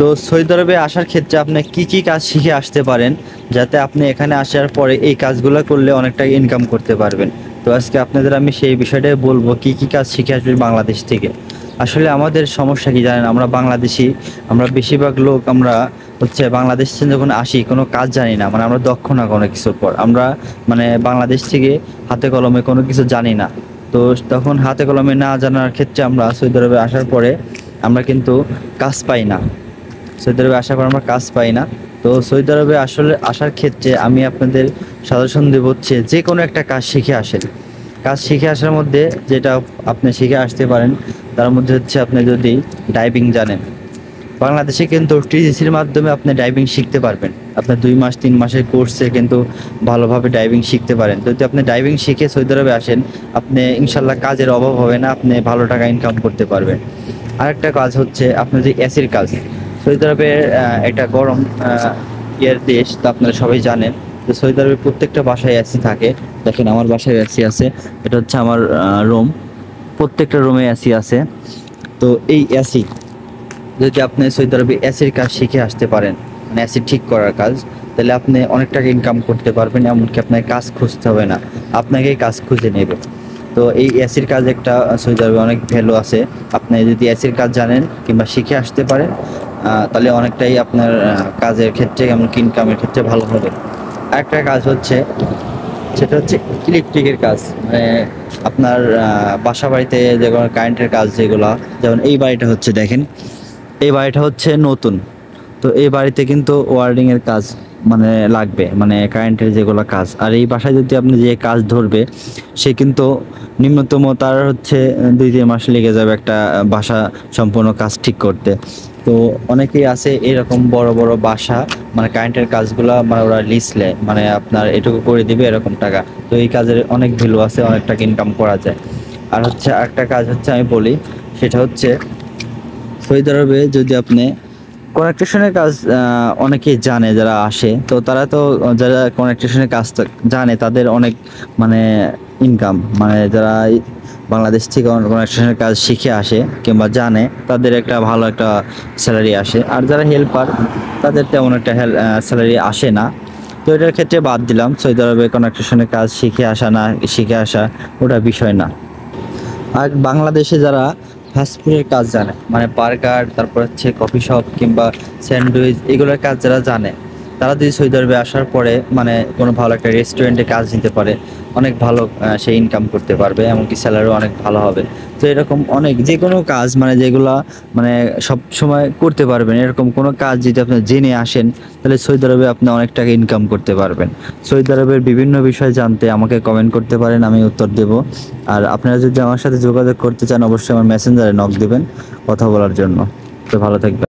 তো সৌদি আরবে আসার ক্ষেত্রে আপনি কি কাজ শিখে আসতে পারেন, যাতে আপনি এখানে আসার পরে এই কাজগুলো করলে অনেকটা ইনকাম করতে পারবেন। তো আজকে আপনাদের আমি সেই বিষয়টাই বলবো, কি কাজ শিখে আসবেন বাংলাদেশ থেকে। আসলে আমাদের সমস্যা কি জানেন, আমরা বাংলাদেশি, আমরা বেশিরভাগ লোক আমরা হচ্ছে বাংলাদেশ থেকে যখন আসি কোনো কাজ জানি না, মানে আমরা দক্ষ না কোনো কিছুর পর, আমরা মানে বাংলাদেশ থেকে হাতে কলমে কোনো কিছু জানি না। তো তখন হাতে কলমে না জানার ক্ষেত্রে আমরা সৌদি আরবে আসার পরে আমরা কিন্তু কাজ পাই না। সৌদি আরবে আসার পর আমরা কাজ পাই না। তো সৌদি আরবে আসলে আসার ক্ষেত্রে আমি আপনাদের সাজেশন দেব হচ্ছে যে কোনো একটা কাজ শিখে আসেন। কাজ শিখে আসার মধ্যে যেটা আপনি শিখে আসতে পারেন, তার মধ্যে হচ্ছে আপনি যদি ডাইভিং জানেন, বাংলাদেশে কিন্তু টিজিসির মাধ্যমে আপনি ডাইভিং শিখতে পারবেন। আপনার 2 মাস 3 মাসের কোর্সে কিন্তু ভালোভাবে ডাইভিং শিখতে পারেন। যদি আপনি ডাইভিং শিখে সৌদি আরবে আসেন, আপনি ইনশাল্লাহ কাজের অভাব হবে না, আপনি ভালো টাকা ইনকাম করতে পারবেন। আরেকটা কাজ হচ্ছে আপনার যে এসির কাজ। সৌদি আরবের একটা গরম ইয়ের দেশ, তো আপনারা সবাই জানেন যে সৌদি আরবের প্রত্যেকটা বাসায় এসি থাকে। দেখেন আমার বাসায় এসি আছে, এটা হচ্ছে আমার রুম, প্রত্যেকটা রুমে এসি আছে। তো এই এসি যদি আপনি সৌদি আরবে এসির কাজ শিখে আসতে পারেন, মানে এসি ঠিক করার কাজ, তাহলে আপনি অনেক টাকা ইনকাম করতে পারবেন। এমনকি আপনার কাজ খুঁজতে হবে না, আপনাকেই কাজ খুঁজে নেবে। তো এই এসির কাজ একটা সৌদি আরবে অনেক ভ্যালু আছে। আপনি যদি এসির কাজ জানেন কিংবা শিখে আসতে পারেন, তাহলে অনেকটাই আপনার কাজের ক্ষেত্রে এমনকি ইনকামের ক্ষেত্রে ভালো হবে। আরেকটা কাজ হচ্ছে, সেটা হচ্ছে ইলেকট্রিকের কাজ। মানে আপনার বাসা বাড়িতে যে কোনো কারেন্টের কাজ, যেগুলো যেমন এই বাড়িটা হচ্ছে, দেখেন এই বাড়িটা হচ্ছে নতুন। তো এই বাড়িতে কিন্তু ওয়ার্ডিংয়ের কাজ মানে লাগবে, মানে কারেন্টের যেগুলো কাজ। আর এই বাসায় যদি আপনি যে কাজ ধরবে, সে কিন্তু নিম্নতম তার হচ্ছে 2-3 মাস লেগে যাবে একটা বাসা সম্পূর্ণ কাজ ঠিক করতে। তো অনেকেই আছে এরকম বড় বড় বাসা, মানে কারেন্টের কাজগুলো মানে ওরা লিজ নেয়, মানে আপনার এটুকু করে দিবে এরকম টাকা। তো এই কাজের অনেক ভ্যালু আছে, অনেক টাকা ইনকাম করা যায়। আর হচ্ছে একটা কাজ হচ্ছে আমি বলি, সেটা হচ্ছে সৌদি আরবে যদি আপনি কানেকটেশনের কাজ, অনেকেই জানে যারা আসে, তো তারা তো যারা কানেকটেশনের কাজ জানে তাদের অনেক মানে ইনকাম, মানে যারা বাংলাদেশ থেকে কানেকটেশনের কাজ শিখে আসে কিংবা জানে, তাদের একটা ভালো একটা স্যালারি আসে। আর যারা হেল্পার, তাদের তেমন একটা স্যালারি আসে না। তো এটার ক্ষেত্রে বাদ দিলাম, সৌদি আরবে কানেকটেশনের কাজ শিখে আসা না শিখে আসা ওটা বিষয় না। আর বাংলাদেশে যারা ফাস্টফুডের কাজ জানে, মানে বার্গার, তারপর হচ্ছে কফি শপ কিংবা স্যান্ডউইচ, এগুলোর কাজ যারা জানে, তারা যদি সৌদি আরবে আসার পরে মানে কোনো ভালো একটা রেস্টুরেন্টে কাজ নিতে পারে, অনেক ভালো সে ইনকাম করতে পারবে, এমনকি স্যালারিও অনেক ভালো হবে। তো এরকম অনেক যে কোনো কাজ, মানে যেগুলা মানে সব সময় করতে পারবেন, এরকম কোনো কাজ যদি আপনি জেনে আসেন, তাহলে সৌদি আরবে আপনি অনেক টাকা ইনকাম করতে পারবেন। সৌদি আরবের বিভিন্ন বিষয় জানতে আমাকে কমেন্ট করতে পারেন, আমি উত্তর দেব। আর আপনারা যদি আমার সাথে যোগাযোগ করতে চান, অবশ্যই আমার মেসেঞ্জারে নক দিবেন কথা বলার জন্য। তো ভালো থাকবেন।